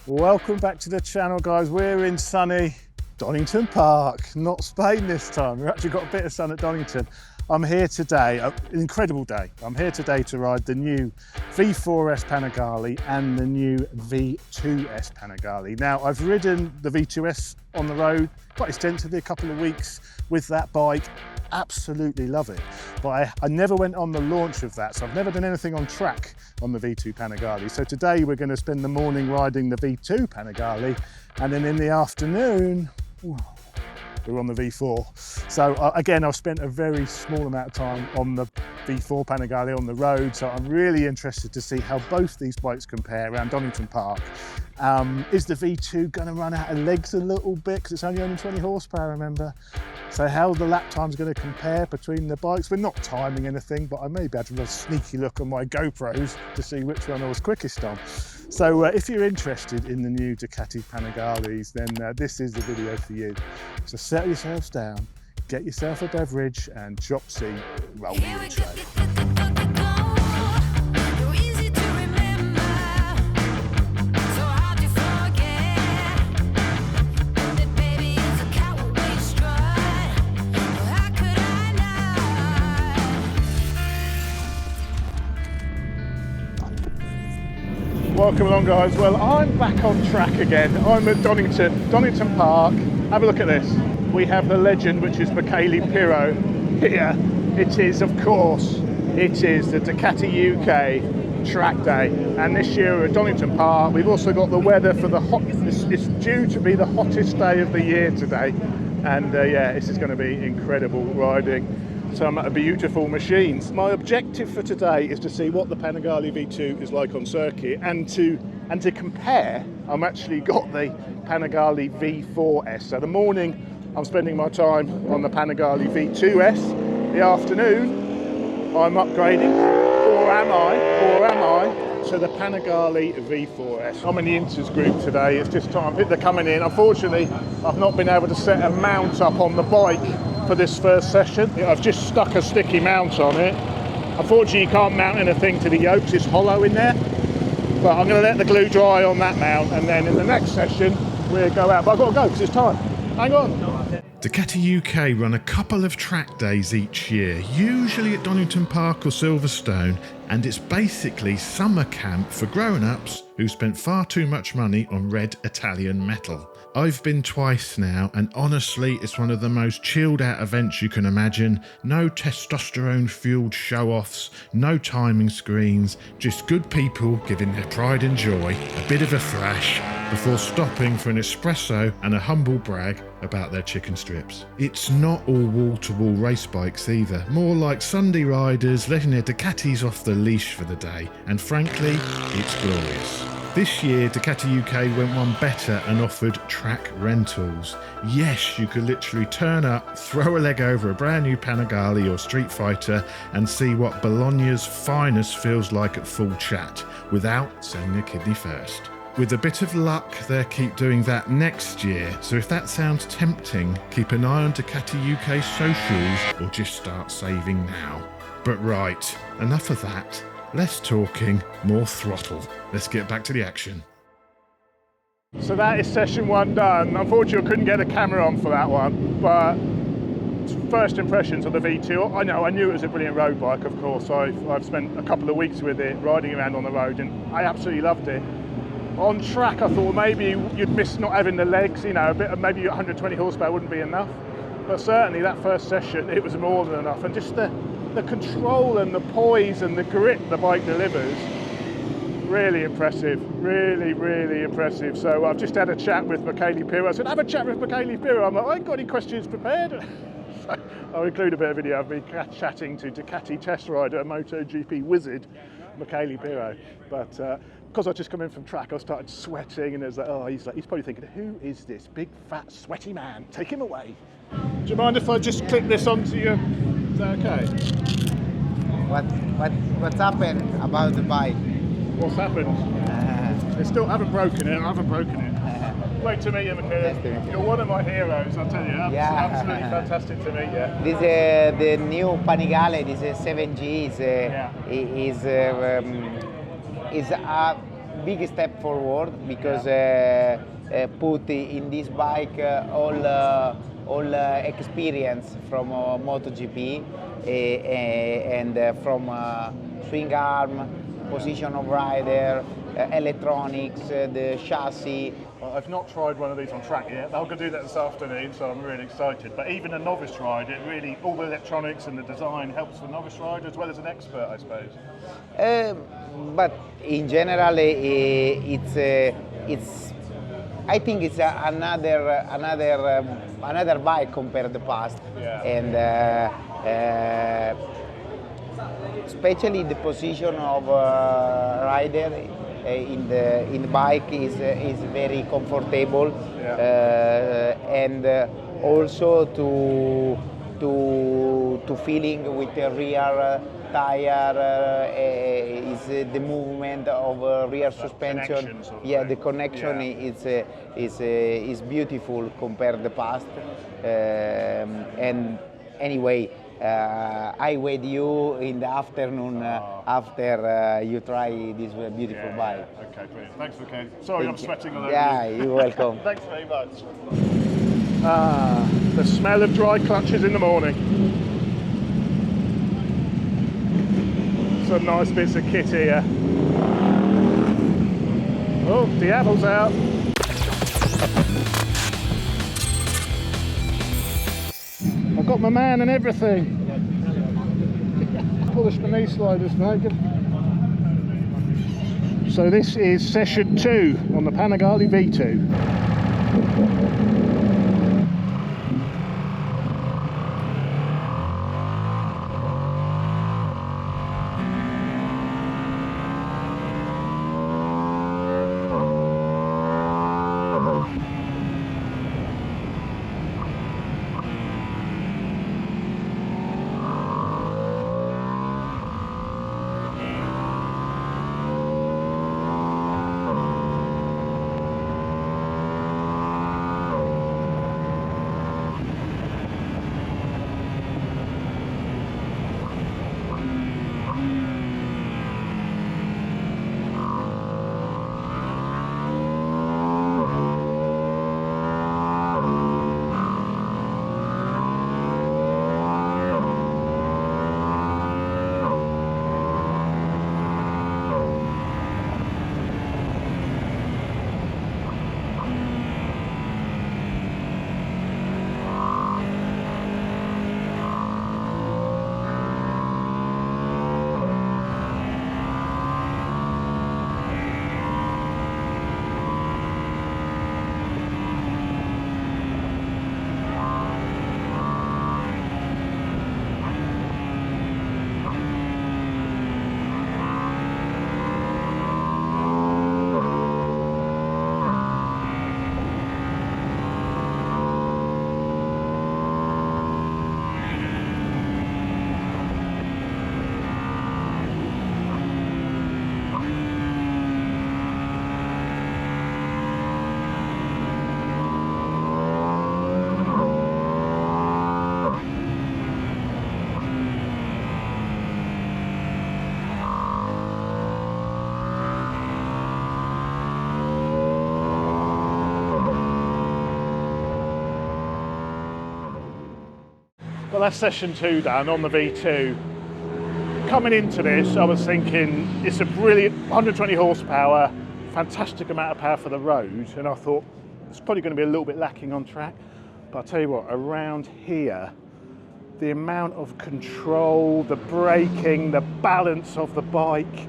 Welcome back to the channel, guys. We're in sunny Donington Park, not Spain this time. We've actually got a bit of sun at Donington. I'm here today, an incredible day. I'm here today to ride the new V4S Panigale and the new V2S Panigale. Now, I've ridden the V2S on the road quite extensively, a couple of weeks with that bike. Absolutely love it. But I never went on the launch of that, so I've never done anything on track on the V2 Panigale. So today we're going to spend the morning riding the V2 Panigale, and then in the afternoon, we're on the V4. So again, I've spent a very small amount of time on the V4 Panigale on the road, so I'm really interested to see how both these bikes compare around Donington Park. Is the V2 going to run out of legs a little bit because it's only 120 horsepower, remember? So how the lap time's going to compare between the bikes. We're not timing anything, but I may be able to have a sneaky look on my GoPros to see which one I was quickest on. So if you're interested in the new Ducati Panigales, then this is the video for you. So settle yourselves down, get yourself a beverage, and drop seat, roll the intro. Welcome along, guys. Well, I'm back on track again. I'm at Donington Park. Have a look at this. We have the legend, which is Michele Pirro here. It is, of course, it is the Ducati UK track day. And this year we're at Donington Park. We've also got the weather for the hot, it's due to be the hottest day of the year today. And yeah, this is going to be incredible riding some beautiful machines. My objective for today is to see what the Panigale V2 is like on circuit, and to compare. I'm actually got the Panigale V4S. So the morning I'm spending my time on the Panigale V2S. The afternoon I'm upgrading, or am I, to the Panigale V4S. I'm in the Inters group today. It's just time, they're coming in. Unfortunately, I've not been able to set a mount up on the bike for this first session. I've just stuck a sticky mount on it. Unfortunately, you can't mount anything to the yokes, it's hollow in there. But I'm going to let the glue dry on that mount, and then in the next session we'll go out. But I've got to go because it's time. Hang on. Ducati UK run a couple of track days each year, usually at Donington Park or Silverstone, and it's basically summer camp for grown-ups who spent far too much money on red Italian metal. I've been twice now, and honestly, it's one of the most chilled out events you can imagine. No testosterone fueled show-offs, no timing screens, just good people giving their pride and joy a bit of a thrash before stopping for an espresso and a humble brag about their chicken strips. It's not all wall-to-wall race bikes either, more like Sunday riders letting their Ducatis off the leash for the day, and frankly, it's glorious. This year, Ducati UK went one better and offered track rentals. Yes, you could literally turn up, throw a leg over a brand new Panigale or Street Fighter and see what Bologna's finest feels like at full chat, without selling a kidney first. With a bit of luck, they'll keep doing that next year, so if that sounds tempting, keep an eye on Ducati UK socials or just start saving now. But right, enough of that. Less talking, more throttle. Let's get back to the action. So that is session one done. Unfortunately, I couldn't get a camera on for that one, but first impressions of the V2. I knew it was a brilliant road bike, of course. I've spent a couple of weeks with it, riding around on the road, and I absolutely loved it. On track, I thought maybe you'd miss not having the legs, you know, a bit of maybe 120 horsepower wouldn't be enough. But certainly that first session, it was more than enough. And just the control and the poise and the grip the bike delivers, really impressive, really, really impressive. So I've just had a chat with Michele Pirro. I said, have a chat with Michele Pirro. I'm like, I ain't got any questions prepared. So I'll include a bit of video of me chatting to Ducati test rider, a MotoGP wizard, Michele Pirro. But because I just come in from track, I started sweating, and there's like, oh, he's probably thinking, who is this big, fat, sweaty man? Take him away. Do you mind if I just clip this onto you? Is that okay? What's happened about the bike? What's happened? They still haven't broken it. I haven't broken it. Great to meet you, Michele. Nice to meet you. You're one of my heroes, I'll tell you. Absolutely fantastic to meet you. This is the new Panigale. This is 7G. Is big step forward because put in this bike all experience from MotoGP and from swing arm, position of rider, electronics, the chassis. Well, I've not tried one of these on track yet. I'm going to do that this afternoon, so I'm really excited. But even a novice ride, it really, all the electronics and the design helps for a novice rider as well as an expert, I suppose. But in general, it's I think it's another bike compared to the past, and especially the position of rider in the bike is very comfortable, and also to feeling with the rear tire is the movement of rear suspension. The connection is beautiful compared to the past. And anyway, I with you in the afternoon after you try this beautiful bike. Okay, brilliant. Thanks for coming. Sorry, I'm sweating all over. Yeah, you're welcome. Thanks very much. The smell of dry clutches in the morning. Some nice bits of kit here. Oh, Diablo's out. I've got my man and everything. Polish my knee sliders, mate. So this is session 2 on the Panigale V2. Well, that's session 2 done on the V2. Coming into this, I was thinking it's a brilliant 120 horsepower, fantastic amount of power for the road, and I thought it's probably going to be a little bit lacking on track. But I'll tell you what, around here, the amount of control, the braking, the balance of the bike,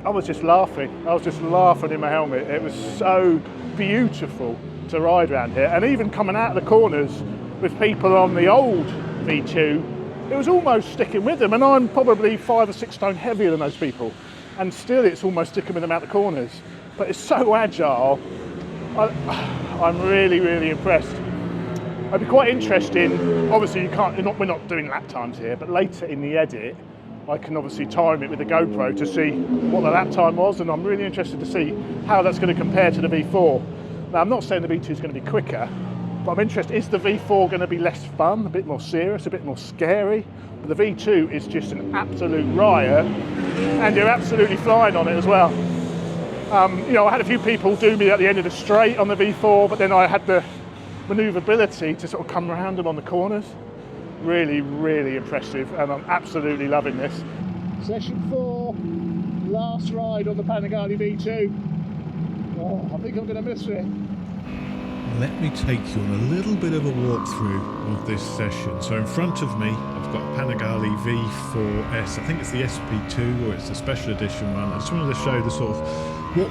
I was just laughing. I was just laughing in my helmet. It was so beautiful to ride around here. And even coming out of the corners with people on the old V2, it was almost sticking with them. And I'm probably 5 or 6 stone heavier than those people. And still it's almost sticking with them out the corners. But it's so agile. I'm really, really impressed. It'd be quite interesting. Obviously, we're not doing lap times here, but later in the edit, I can obviously time it with the GoPro to see what the lap time was, and I'm really interested to see how that's going to compare to the V4. Now, I'm not saying the V2 is going to be quicker, but I'm interested, is the V4 going to be less fun, a bit more serious, a bit more scary? But the V2 is just an absolute riot, and you're absolutely flying on it as well. You know, I had a few people do me at the end of the straight on the V4, but then I had the manoeuvrability to sort of come around them on the corners. Really, really impressive, and I'm absolutely loving this. Session 4, last ride on the Panigale V2. Oh, I think I'm going to miss it. Let me take you on a little bit of a walkthrough of this session. So in front of me, I've got a Panigale V4S. I think it's the SP2 or it's the special edition one. I just wanted to show the sort of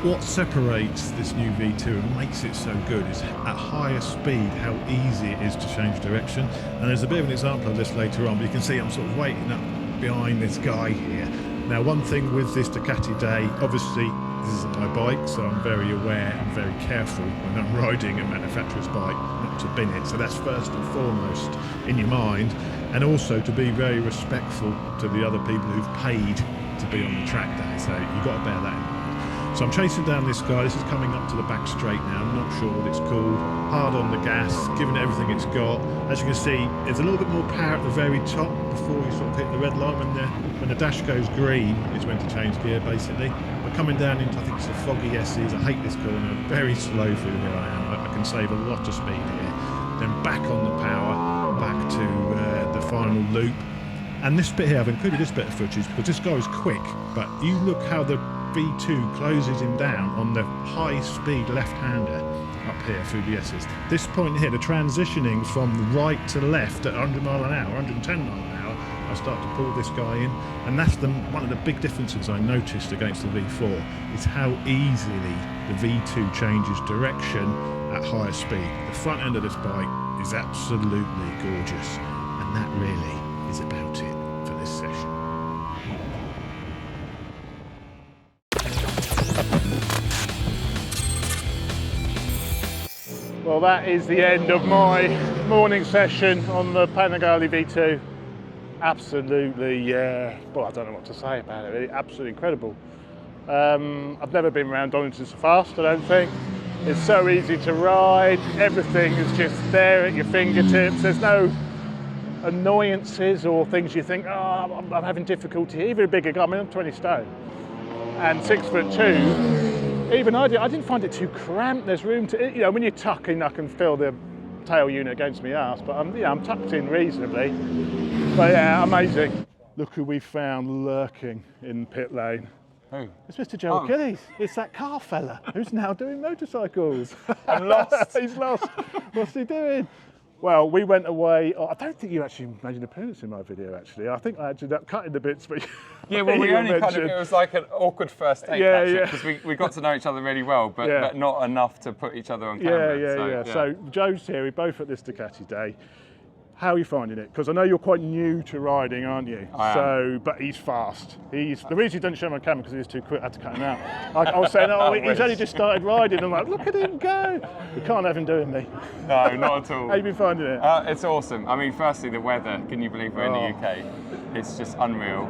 what separates this new V2 and makes it so good is at higher speed how easy it is to change direction. And there's a bit of an example of this later on, but you can see I'm sort of waiting up behind this guy here. Now, one thing with this Ducati day, obviously this isn't my bike, so I'm very aware and very careful when I'm riding a manufacturer's bike not to bin it. So that's first and foremost in your mind, and also to be very respectful to the other people who've paid to be on the track day. So you've got to bear that in mind. So I'm chasing down this guy. This is coming up to the back straight now. I'm not sure what it's called. Hard on the gas, giving it everything it's got. As you can see, there's a little bit more power at the very top before you sort of hit the red line. When the dash goes green, it's when to change gear, basically. But coming down into, I think it's the foggy S's. I hate this corner. Very slow through where I am. I can save a lot of speed here. Then back on the power, back to the final loop. And this bit here, I've included this bit of footage because this guy is quick. But you look how the V2 closes him down on the high-speed left-hander up here through the S's. This point here, the transitioning from right to left at 100 mile an hour, 110 mile an hour, I start to pull this guy in, and that's one of the big differences I noticed against the V4 is how easily the V2 changes direction at higher speed. The front end of this bike is absolutely gorgeous, and that really is about it for this session. Well, that is the end of my morning session on the Panigale V2. Absolutely, well, I don't know what to say about it, really. Absolutely incredible. I've never been around Donington so fast, I don't think. It's so easy to ride, everything is just there at your fingertips. There's no annoyances or things you think, oh, I'm having difficulty. Even a bigger guy, I mean, I'm 20 stone and 6'2". Even I didn't find it too cramped. There's room to, you know, when you're tucking, I can feel the tail unit against my arse, but I'm tucked in reasonably. But yeah, amazing. Look who we found lurking in pit lane. Who? It's Mr. Joe Achilles. It's that car fella who's now doing motorcycles. I'm lost. He's lost. What's he doing? Well, we went away. I don't think you actually made an appearance in my video, actually. I think I ended up cutting the bits, but yeah, well, we only kind of, it was like an awkward first take, yeah, because we got to know each other really well, but not enough to put each other on camera. So Joe's here, we're both at this Ducati day. How are you finding it? Because I know you're quite new to riding, aren't you? I am. But he's fast. The reason he didn't show him on camera because he was too quick. I had to cut him out. I was saying, oh, he's only just started riding. I'm like, look at him go. We can't have him doing me. No, not at all. How you been finding it? It's awesome. I mean, firstly, the weather. Can you believe we're in the UK? It's just unreal.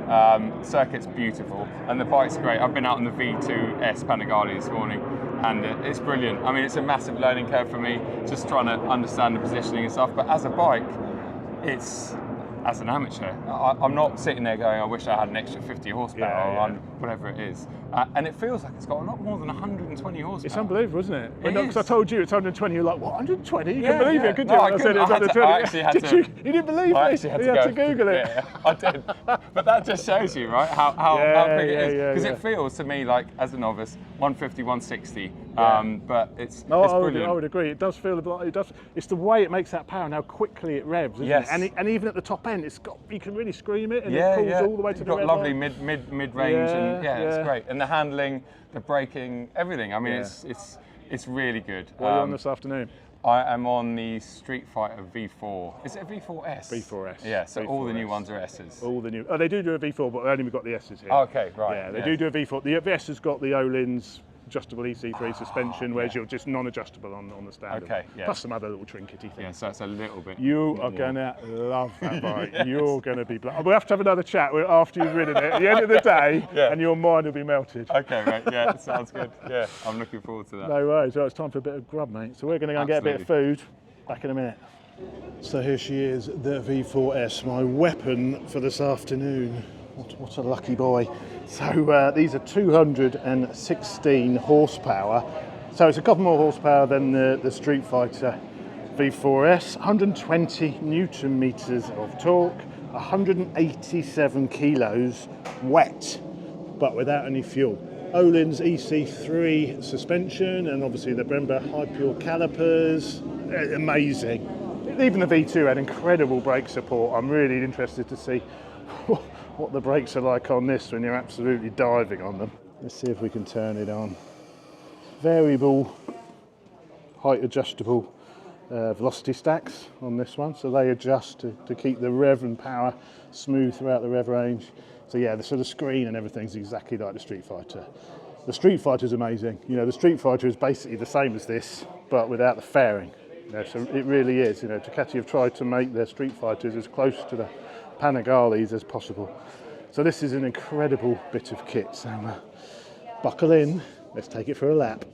Circuit's beautiful, and the bike's great. I've been out on the V2S Panigale this morning, and it's brilliant. I mean, it's a massive learning curve for me, just trying to understand the positioning and stuff. But as a bike, it's, as an amateur, I'm not sitting there going, I wish I had an extra 50 horsepower or whatever it is. And it feels like it's got a lot more than 120 horsepower. It's unbelievable, isn't it? Because is. I told you it's 120, you're like, what, 120? You couldn't believe it, could you? No, I said it was 120. I actually had to. You didn't believe me? I actually had you had to Google it. Yeah, I did. But that just shows you, right, how big it is. Because it feels to me like, as a novice, 150, 160. But it's brilliant. I would agree. It does feel like it does. It's the way it makes that power and how quickly it revs, isn't it? And even at the top end, you can really scream it, and it pulls all the way to the red got lovely line. mid range, and it's great. And the handling, the braking, everything. I mean, it's really good. What are you on this afternoon? I am on the Street Fighter V4. Is it a V4S? V4S. Yeah, so V4S. All the new ones are S's. All the new. Oh, they do a V4, but only we've got the S's here. Okay, right. Yeah, they do a V4. The S has got the Öhlins adjustable EC3 suspension, whereas you're just non-adjustable on the standard. Okay, yeah. Plus some other little trinkety things. Yeah, so it's a little bit. You are gonna love that bike. Yes. You're gonna be. We'll have to have another chat after you've ridden it at the end of the day, and your mind will be melted. Okay, mate. Yeah, sounds good. Yeah, I'm looking forward to that. No worries. Well, it's time for a bit of grub, mate. So we're gonna go and get a bit of food. Back in a minute. So here she is, the V4S, my weapon for this afternoon. What a lucky boy. So these are 216 horsepower. So it's a couple more horsepower than the Street Fighter V4S. 120 Newton meters of torque, 187 kilos wet, but without any fuel. Öhlins EC3 suspension, and obviously the Brembo high pure calipers. Amazing. Even the V2 had incredible brake support. I'm really interested to see what the brakes are like on this when you're absolutely diving on them. Let's see if we can turn it on. Variable height adjustable velocity stacks on this one, so they adjust to keep the rev and power smooth throughout the rev range. So yeah, the sort of screen and everything's exactly like the Street Fighter. The Street Fighter is amazing. You know, the Street Fighter is basically the same as this, but without the fairing. You know, so it really is. You know, Ducati have tried to make their Street Fighters as close to the Panigales as possible. So this is an incredible bit of kit. So buckle in, let's take it for a lap.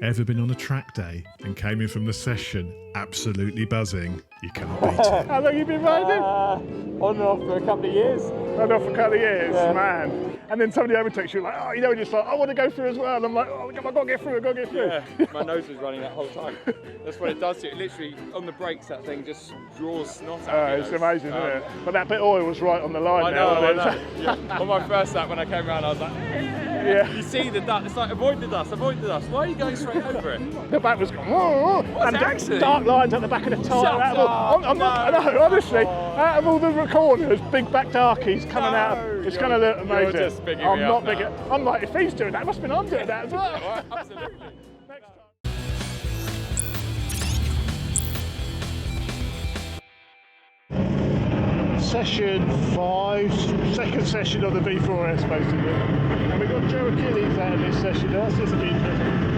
Ever been on a track day and came in from the session absolutely buzzing? You can't beat it. How long have you been riding? On and off for a couple of years. On and off for a couple of years, man. And then somebody overtakes you like, oh, you know, just like, I want to go through as well. And I'm like, oh, I've got to get through, I've got to get through. Yeah, my nose was running that whole time. That's what it does to you. It literally, on the brakes, that thing just draws snot out. It's amazing, isn't it? But that bit of oil was right on the line. I know. Yeah. On my first lap when I came around, I was like, yeah. You see the dust, it's like avoid the dust. Why are you going straight over it? The back was going, whoa, What's happening? Dark lines at the back of the tyre. Honestly, out of all the corners, big back darkies coming out. It's going to look amazing. You're just bigging I'm me not up big. now. I'm like, if he's doing that, it must have been I'm doing that as well. Right, absolutely. Next time. Session 5, second session of the V4S basically. And we've got Joe Achilles out of this session. That's just a bit interesting.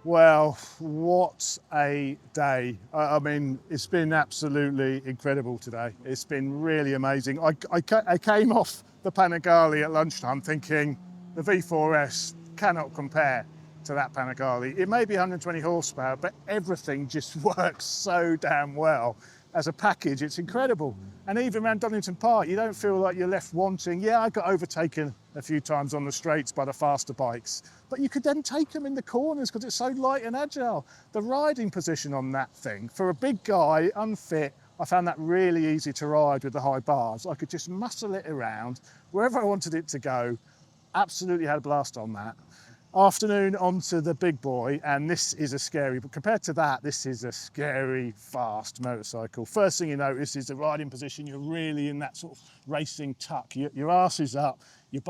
Well, what a day. I mean, it's been absolutely incredible today. It's been really amazing. I came off the Panigale at lunchtime thinking the V4S cannot compare to that Panigale. It may be 120 horsepower, but everything just works so damn well. As a package, it's incredible. And even around Donington Park, you don't feel like you're left wanting. Yeah, I got overtaken a few times on the straights by the faster bikes, but you could then take them in the corners because it's so light and agile. The riding position on that thing, for a big guy, unfit, I found that really easy to ride with the high bars. I could just muscle it around wherever I wanted it to go. Absolutely had a blast on that. Afternoon onto the big boy, and this is a scary, but compared to that, this is a scary, fast motorcycle. First thing you notice is the riding position. You're really in that sort of racing tuck. Your arse is up, your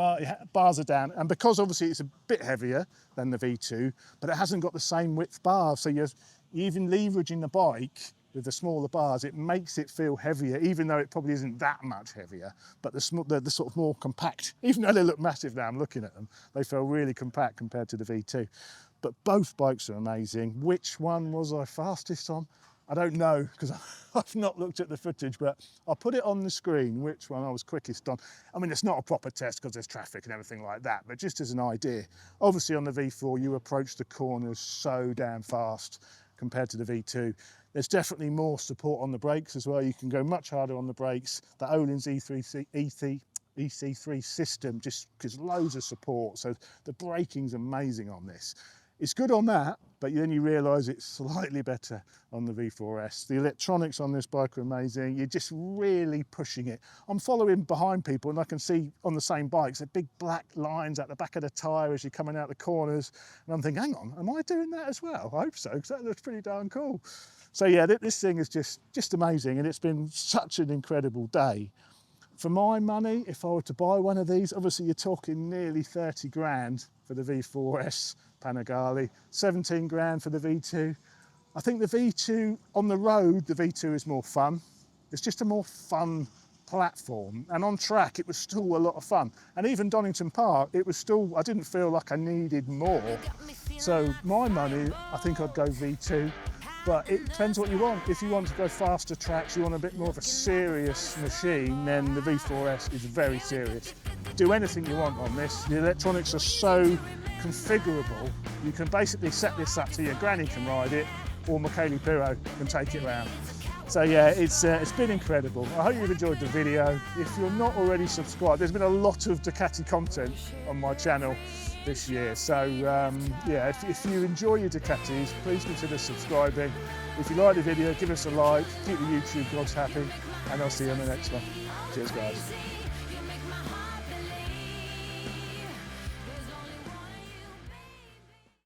bars are down, and because obviously it's a bit heavier than the V2, but it hasn't got the same width bars, so you're even leveraging the bike with the smaller bars, it makes it feel heavier, even though it probably isn't that much heavier. But the sort of more compact, even though they look massive now, I'm looking at them, they feel really compact compared to the V2. But both bikes are amazing. Which one was I fastest on? I don't know, because I've not looked at the footage, but I'll put it on the screen, which one I was quickest on. I mean, it's not a proper test because there's traffic and everything like that, but just as an idea. Obviously on the V4, you approach the corners so damn fast compared to the V2. There's definitely more support on the brakes as well. You can go much harder on the brakes. The Öhlins EC3 system just gives loads of support. So the braking's amazing on this. It's good on that, but then you realise it's slightly better on the V4S. The electronics on this bike are amazing. You're just really pushing it. I'm following behind people and I can see on the same bikes, the big black lines at the back of the tyre as you're coming out the corners. And I'm thinking, hang on, am I doing that as well? I hope so, because that looks pretty darn cool. So yeah, this thing is just amazing, and it's been such an incredible day. For my money, if I were to buy one of these, obviously you're talking nearly 30 grand for the V4S Panigale, 17 grand for the V2. I think the V2, on the road, the V2 is more fun. It's just a more fun platform, and on track it was still a lot of fun. And even Donington Park, it was still, I didn't feel like I needed more. So my money, I think I'd go V2. But it depends what you want. If you want to go faster tracks, you want a bit more of a serious machine, then the V4S is very serious. Do anything you want on this. The electronics are so configurable. You can basically set this up so your granny can ride it, or Michele Pirro can take it around. So yeah, it's been incredible. I hope you've enjoyed the video. If you're not already subscribed, there's been a lot of Ducati content on my channel this year. So yeah, if you enjoy your Ducatis, please consider subscribing. If you like the video, give us a like, keep the YouTube gods happy, and I'll see you on the next one. Cheers guys.